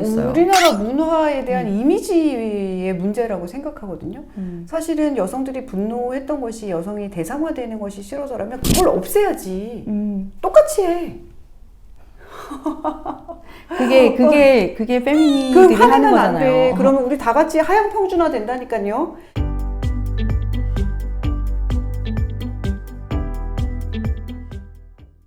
됐어요. 우리나라 문화에 대한 이미지의 문제라고 생각하거든요. 사실은 여성들이 분노했던 것이 여성이 대상화되는 것이 싫어서라면 그걸 없애야지. 똑같이 해. 그게 페미니들이 하는 화내면 안 돼. 거잖아요. 그러면 우리 다 같이 하향 평준화 된다니까요.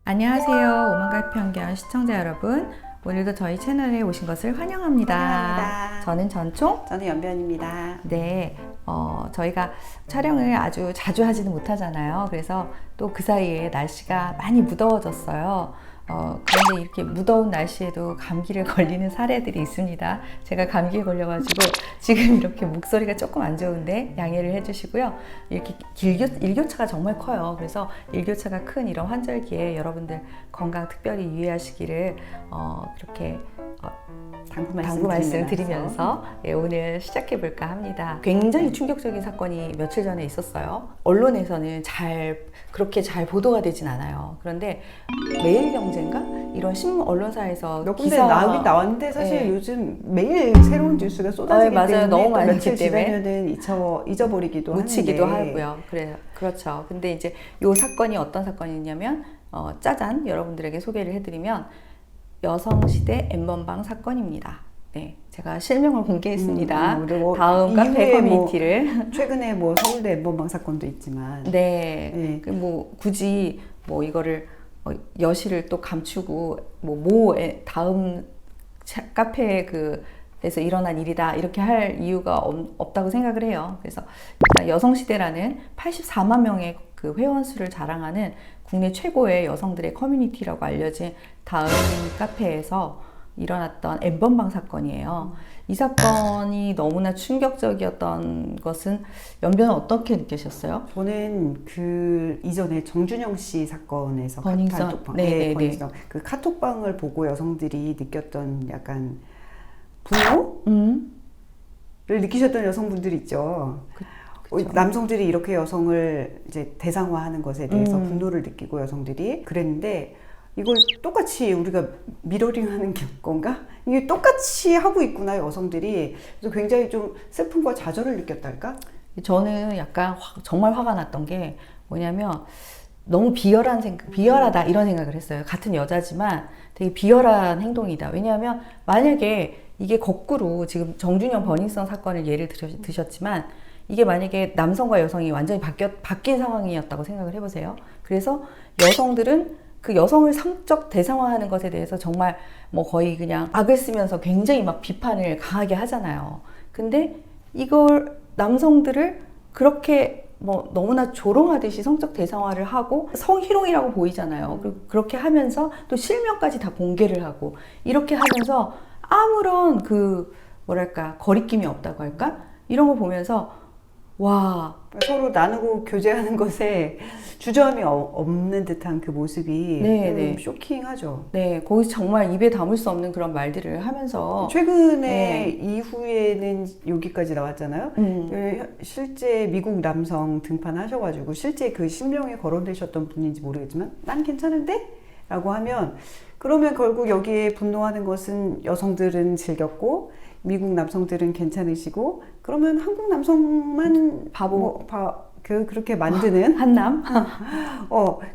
안녕하세요. 오만가의 편견 시청자 여러분. 오늘도 저희 채널에 오신 것을 환영합니다. 환영합니다. 저는 전총. 저는 연변입니다. 네, 저희가 촬영을 아주 자주 하지는 못하잖아요. 그래서 또 그 사이에 날씨가 많이 무더워졌어요. 그런데 이렇게 무더운 날씨에도 감기를 걸리는 사례들이 있습니다. 제가 감기에 걸려가지고 지금 이렇게 목소리가 조금 안 좋은데 양해를 해주시고요. 이렇게 일교차가 정말 커요. 그래서 일교차가 큰 이런 환절기에 여러분들 건강 특별히 유의하시기를 그렇게 당부 말씀 드리면서 오늘 시작해 볼까 합니다. 굉장히 충격적인 사건이 며칠 전에 있었어요. 언론에서는 그렇게 잘 보도가 되진 않아요. 그런데 매일경제인가? 이런 신문 언론사에서 몇 군데 나오긴 나왔는데 사실 네. 요즘 매일 새로운 뉴스가 쏟아지기 맞아요. 때문에 너무 많기 며칠 때문에 지나면은 잊어버리기도 묻히기도 하는데. 하고요. 그렇죠. 근데 이제 이 사건이 어떤 사건이냐면 짜잔 여러분들에게 소개를 해드리면 여성시대 N번방 사건입니다. 네, 제가 실명을 공개했습니다. 그리고 다음 카페 커뮤니티를 최근에 뭐 서울대 N번방 사건도 있지만 네. 굳이 이거를 여실을 또 감추고 다음 카페 에서 일어난 일이다 이렇게 할 이유가 없다고 생각을 해요. 그래서 일단 여성시대라는 84만 명의 그 회원 수를 자랑하는 국내 최고의 여성들의 커뮤니티라고 알려진 다음 카페에서 일어났던 N번방 사건이에요. 이 사건이 너무나 충격적이었던 것은 연변은 어떻게 느끼셨어요? 저는 그 이전에 정준영 씨 사건에서 버닝썬, 버닝썬 그 카톡방을 보고 여성들이 느꼈던 약간 분노를 느끼셨던 여성분들이 있죠. 그렇죠. 남성들이 이렇게 여성을 이제 대상화하는 것에 대해서 분노를 느끼고 여성들이 그랬는데 이걸 똑같이 우리가 미러링하는 건가? 이게 똑같이 하고 있구나 여성들이. 그래서 굉장히 좀 슬픔과 좌절을 느꼈달까? 저는 약간 정말 화가 났던 게 뭐냐면 너무 비열하다 이런 생각을 했어요. 같은 여자지만 되게 비열한 행동이다. 왜냐하면 만약에 이게 거꾸로 지금 정준영 버닝썬 사건을 예를 드셨지만 이게 만약에 남성과 여성이 완전히 바뀐 상황이었다고 생각을 해보세요. 그래서 여성들은 그 여성을 성적 대상화하는 것에 대해서 정말 거의 그냥 악을 쓰면서 굉장히 막 비판을 강하게 하잖아요. 근데 이걸 남성들을 그렇게 너무나 조롱하듯이 성적 대상화를 하고 성희롱이라고 보이잖아요. 그리고 그렇게 하면서 또 실명까지 다 공개를 하고 이렇게 하면서 아무런 거리낌이 없다고 할까? 이런 거 보면서 와, 서로 나누고 교제하는 것에 주저함이 없는 듯한 그 모습이 좀 쇼킹하죠. 네, 거기서 정말 입에 담을 수 없는 그런 말들을 하면서 최근에 이후에는 여기까지 나왔잖아요. 실제 미국 남성 등판하셔가지고 실제 그 실명에 거론되셨던 분인지 모르겠지만 난 괜찮은데? 라고 하면 그러면 결국 여기에 분노하는 것은 여성들은 즐겼고 미국 남성들은 괜찮으시고 그러면 한국 남성만 그렇게 만드는 한남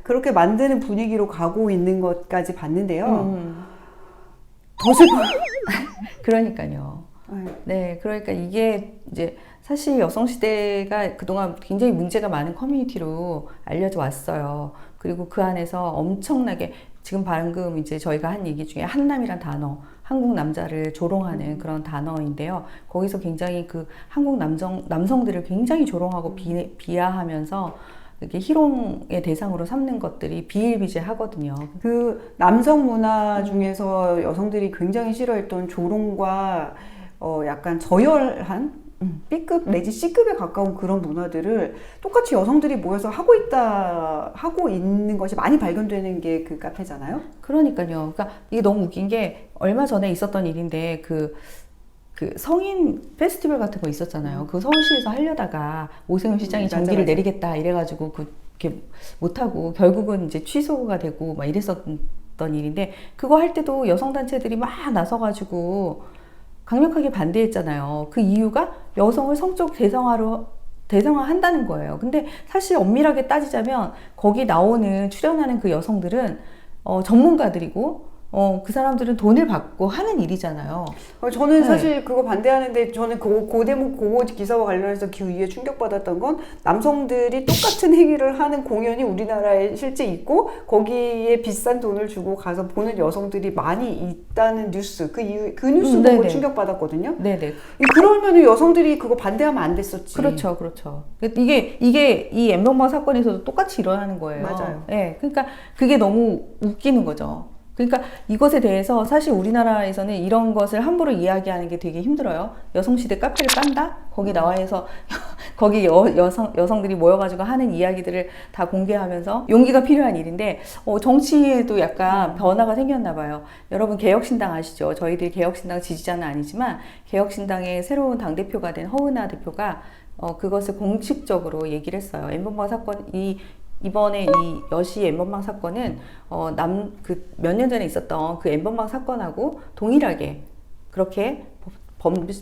그렇게 만드는 분위기로 가고 있는 것까지 봤는데요. 더 슬퍼요. 그러니까요. 네, 그러니까 이게 이제 사실 여성시대가 그동안 굉장히 문제가 많은 커뮤니티로 알려져 왔어요. 그리고 그 안에서 엄청나게 지금 방금 이제 저희가 한 얘기 중에 한남이란 단어, 한국 남자를 조롱하는 그런 단어인데요. 거기서 굉장히 그 한국 남성들을 굉장히 조롱하고 비하하면서 이렇게 희롱의 대상으로 삼는 것들이 비일비재하거든요. 그 남성 문화 중에서 여성들이 굉장히 싫어했던 조롱과 약간 저열한 B급 내지 C급에 가까운 그런 문화들을 똑같이 여성들이 모여서 하고 있는 것이 많이 발견되는 게 그 카페잖아요. 그러니까요. 그러니까 이게 너무 웃긴 게 얼마 전에 있었던 일인데 그 성인 페스티벌 같은 거 있었잖아요. 그 서울시에서 하려다가 오세훈 시장이 전기를 내리겠다 이래가지고 그렇게 못하고 결국은 이제 취소가 되고 막 이랬었던 일인데 그거 할 때도 여성 단체들이 막 나서가지고 강력하게 반대했잖아요. 그 이유가 여성을 성적 대상화한다는 거예요. 근데 사실 엄밀하게 따지자면 거기 출연하는 그 여성들은 전문가들이고 그 사람들은 돈을 받고 하는 일이잖아요. 저는 사실 그거 반대하는데 저는 그 대목 그거 기사와 관련해서 그 위에 충격받았던 건 남성들이 똑같은 행위를 하는 공연이 우리나라에 실제 있고 거기에 비싼 돈을 주고 가서 보는 여성들이 많이 있다는 뉴스 그 뉴스 보고 충격받았거든요. 네네. 그러면 여성들이 그거 반대하면 안 됐었지. 그렇죠, 그렇죠. 이게 이 엠번방 사건에서도 똑같이 일어나는 거예요. 맞아요. 네, 그러니까 그게 너무 웃기는 거죠. 그러니까 이것에 대해서 사실 우리나라에서는 이런 것을 함부로 이야기하는 게 되게 힘들어요. 여성시대 카페를 깐다? 거기 나와서 거기 여성들이 모여가지고 하는 이야기들을 다 공개하면서 용기가 필요한 일인데 정치에도 약간 변화가 생겼나 봐요. 여러분 개혁신당 아시죠? 저희들이 개혁신당 지지자는 아니지만 개혁신당의 새로운 당대표가 된 허은하 대표가 그것을 공식적으로 얘기를 했어요. 엠번방 사건 이번에 이 여시 엠번방 사건은 몇 년 전에 있었던 그 엠번방 사건하고 동일하게 그렇게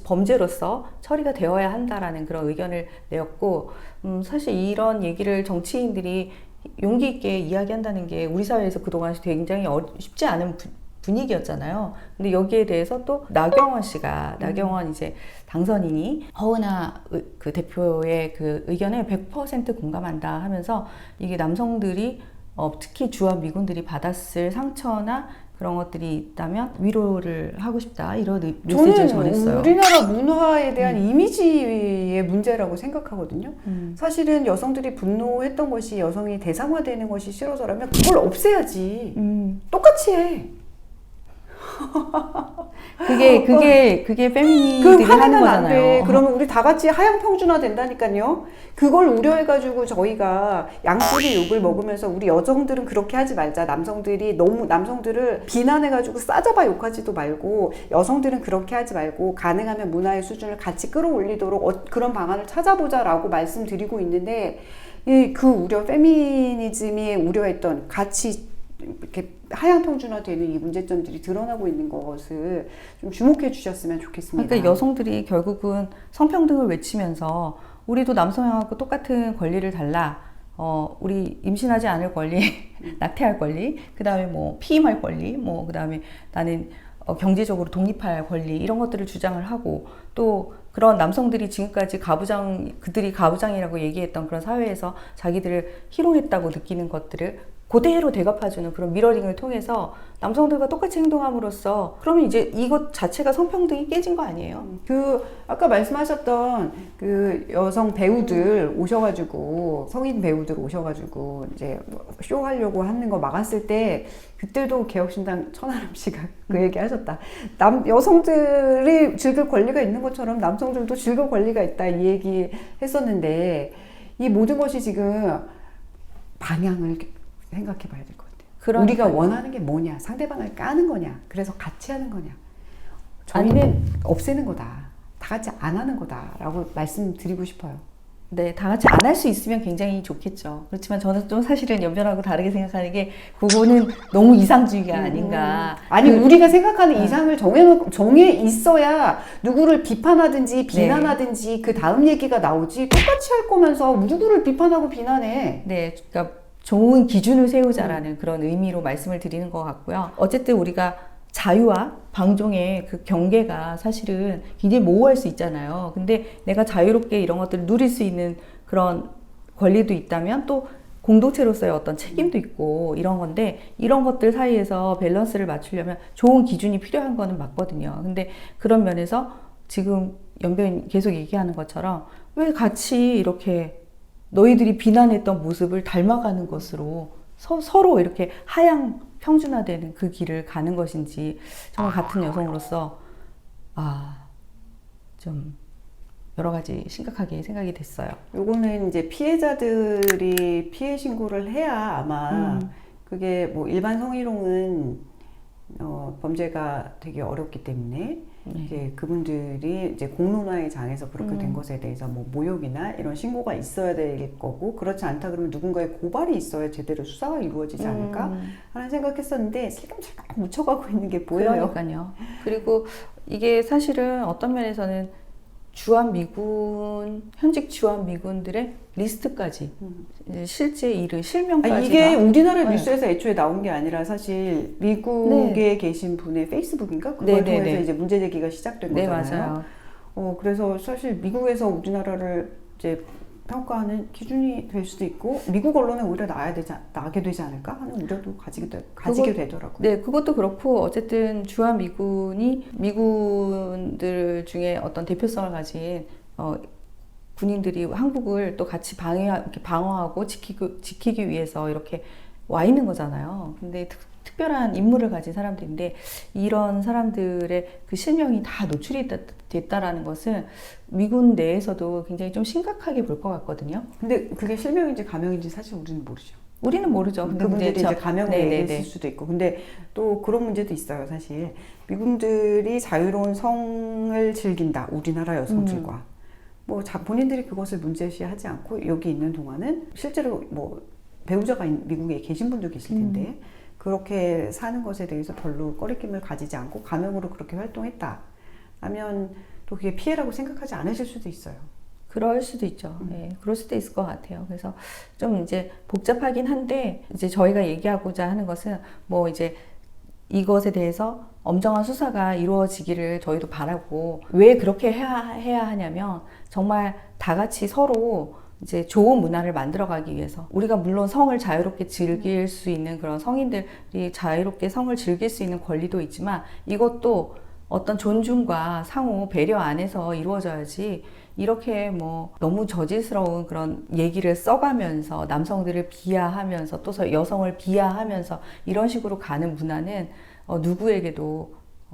범죄로서 처리가 되어야 한다라는 그런 의견을 내었고, 사실 이런 얘기를 정치인들이 용기 있게 이야기한다는 게 우리 사회에서 그동안 굉장히 쉽지 않은 분위기였잖아요. 근데 여기에 대해서 또 나경원 이제 당선인이 허은하 그 대표의 그 의견에 100% 공감한다 하면서 이게 남성들이 특히 주한 미군들이 받았을 상처나 그런 것들이 있다면 위로를 하고 싶다 이런 메시지를 전했어요. 우리나라 문화에 대한 이미지의 문제라고 생각하거든요. 사실은 여성들이 분노했던 것이 여성이 대상화되는 것이 싫어서라면 그걸 없애야지. 똑같이 해. 그게 페미니들이 하는 거잖아요. 그러면 우리 다 같이 하향 평준화 된다니까요. 그걸 우려해가지고 저희가 양쪽의 욕을 먹으면서 우리 여성들은 그렇게 하지 말자. 남성들을 비난해가지고 싸잡아 욕하지도 말고 여성들은 그렇게 하지 말고 가능하면 문화의 수준을 같이 끌어올리도록 그런 방안을 찾아보자라고 말씀드리고 있는데 그 우려, 페미니즘이 우려했던 같이 이렇게 하향 평준화되는 이 문제점들이 드러나고 있는 것을 좀 주목해 주셨으면 좋겠습니다. 그러니까 여성들이 결국은 성평등을 외치면서 우리도 남성하고 똑같은 권리를 달라. 우리 임신하지 않을 권리, 낙태할 권리, 그 다음에 뭐 피임할 권리, 뭐 그 다음에 나는 경제적으로 독립할 권리 이런 것들을 주장을 하고 또 그런 남성들이 지금까지 그들이 가부장이라고 얘기했던 그런 사회에서 자기들을 희롱했다고 느끼는 것들을 그대로 대갚아주는 그런 미러링을 통해서 남성들과 똑같이 행동함으로써 그러면 이제 이것 자체가 성평등이 깨진 거 아니에요? 아까 말씀하셨던 그 여성 배우들 오셔가지고 성인 배우들 오셔가지고 이제 쇼 하려고 하는 거 막았을 때 그때도 개혁신당 천하람 씨가 그 얘기 하셨다. 여성들이 즐길 권리가 있는 것처럼 남성들도 즐길 권리가 있다 이 얘기 했었는데 이 모든 것이 지금 방향을 생각해 봐야 될 것 같아요. 우리가 원하는 게 뭐냐? 상대방을 까는 거냐? 그래서 같이 하는 거냐? 저희는 없애는 거다. 다 같이 안 하는 거다라고 말씀드리고 싶어요. 네, 다 같이 안 할 수 있으면 굉장히 좋겠죠. 그렇지만 저는 좀 사실은 연변하고 다르게 생각하는 게 그거는 너무 이상주의가 아닌가. 아니 우리가 생각하는 이상을 정해 있어야 누구를 비판하든지 비난하든지 그 다음 얘기가 나오지 똑같이 할 거면서 누구를 비판하고 비난해. 네, 그러니까 좋은 기준을 세우자라는 그런 의미로 말씀을 드리는 것 같고요. 어쨌든 우리가 자유와 방종의 그 경계가 사실은 굉장히 모호할 수 있잖아요. 근데 내가 자유롭게 이런 것들을 누릴 수 있는 그런 권리도 있다면 또 공동체로서의 어떤 책임도 있고 이런 건데 이런 것들 사이에서 밸런스를 맞추려면 좋은 기준이 필요한 거는 맞거든요. 근데 그런 면에서 지금 연변이 계속 얘기하는 것처럼 왜 같이 이렇게 너희들이 비난했던 모습을 닮아가는 것으로 서로 이렇게 하향 평준화되는 그 길을 가는 것인지 정말 같은 여성으로서 좀 여러 가지 심각하게 생각이 됐어요. 요거는 이제 피해자들이 피해 신고를 해야 아마 그게 뭐 일반 성희롱은 범죄가 되게 어렵기 때문에 이제 그분들이 이제 공론화의 장에서 그렇게 된 것에 대해서 뭐 모욕이나 이런 신고가 있어야 될 거고, 그렇지 않다 그러면 누군가의 고발이 있어야 제대로 수사가 이루어지지 않을까 하는 생각했었는데 슬금슬금 묻혀가고 있는 게 보여요. 그러니까요. 그리고 이게 사실은 어떤 면에서는 주한미군, 현직 주한미군들의 리스트까지 이제 실제 일을 실명까지 이게 다. 우리나라 네. 뉴스에서 애초에 나온 게 아니라 사실 미국에 계신 분의 페이스북인가? 그걸 통해서 이제 문제 제기가 시작된 네, 거잖아요. 맞아요. 그래서 사실 미국에서 우리나라를 이제 평가하는 기준이 될 수도 있고, 미국 언론에 오히려 나게 되지 않을까 하는 우려도 가지게 되더라고요. 네, 그것도 그렇고 어쨌든 주한미군이 미군들 중에 어떤 대표성을 가진 군인들이 한국을 또 같이 이렇게 방어하고 지키기 위해서 이렇게 와 있는 거잖아요. 근데 특별한 임무를 가진 사람들인데 이런 사람들의 그 실명이 다 노출이 됐다라는 것은 미군 내에서도 굉장히 좀 심각하게 볼 것 같거든요. 근데 그게 실명인지 가명인지 사실 우리는 모르죠. 우리는 모르죠. 근데 그분들이 이제 가명을 얘기했을 수도 있고. 근데 또 그런 문제도 있어요. 사실 미군들이 자유로운 성을 즐긴다, 우리나라 여성들과. 뭐 본인들이 그것을 문제시하지 않고 여기 있는 동안은 실제로 뭐 배우자가 미국에 계신 분도 계실 텐데 그렇게 사는 것에 대해서 별로 꺼리낌을 가지지 않고 가명으로 그렇게 활동했다 하면 또 그게 피해라고 생각하지 않으실 수도 있어요. 그럴 수도 있죠. 네, 그럴 수도 있을 것 같아요. 그래서 좀 이제 복잡하긴 한데 이제 저희가 얘기하고자 하는 것은 뭐 이제 이것에 대해서 엄정한 수사가 이루어지기를 저희도 바라고, 왜 그렇게 해야 하냐면 정말 다 같이 서로 이제 좋은 문화를 만들어가기 위해서, 우리가 물론 성을 자유롭게 즐길 수 있는 그런 성인들이 자유롭게 성을 즐길 수 있는 권리도 있지만 이것도 어떤 존중과 상호 배려 안에서 이루어져야지, 이렇게 뭐 너무 저질스러운 그런 얘기를 써가면서 남성들을 비하하면서 또 여성을 비하하면서 이런 식으로 가는 문화는 누구에게도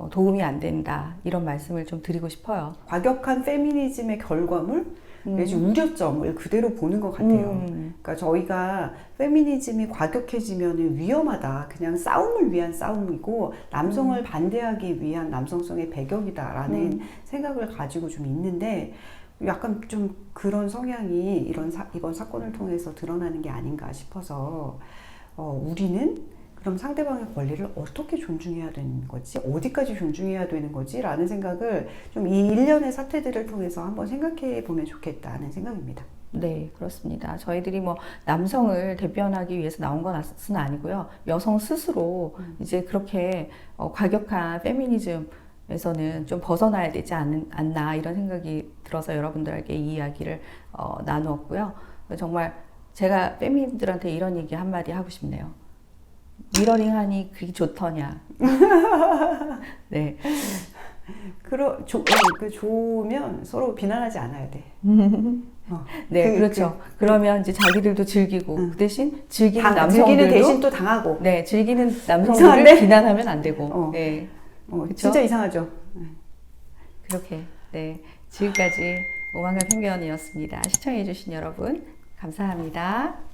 도움이 안 된다, 이런 말씀을 좀 드리고 싶어요. 과격한 페미니즘의 결과물 내지 우려점을 그대로 보는 것 같아요. 그러니까 저희가 페미니즘이 과격해지면 위험하다, 그냥 싸움을 위한 싸움이고 남성을 반대하기 위한 남성성의 배격이다라는 생각을 가지고 좀 있는데, 약간 좀 그런 성향이 이번 사건을 통해서 드러나는 게 아닌가 싶어서 우리는 그럼 상대방의 권리를 어떻게 존중해야 되는 거지? 어디까지 존중해야 되는 거지? 라는 생각을 좀 이 일련의 사태들을 통해서 한번 생각해 보면 좋겠다는 생각입니다. 네, 그렇습니다. 저희들이 뭐 남성을 대변하기 위해서 나온 것은 아니고요. 여성 스스로 이제 그렇게 과격한 페미니즘에서는 좀 벗어나야 되지 않나, 이런 생각이 들어서 여러분들에게 이 이야기를 나누었고요. 정말 제가 페미니스트들한테 이런 얘기 한마디 하고 싶네요. 미러링하니 그게 좋더냐. 네. 좋으면 서로 비난하지 않아야 돼. 네, 그렇죠. 그러면 이제 자기들도 즐기고 그 대신 즐기는 남성들도 즐기는 대신 또 당하고. 네, 즐기는 남성들을 이상한데? 비난하면 안 되고. 네, 진짜 이상하죠. 그렇게. 네, 지금까지 오만과 편견이었습니다. 시청해주신 여러분 감사합니다.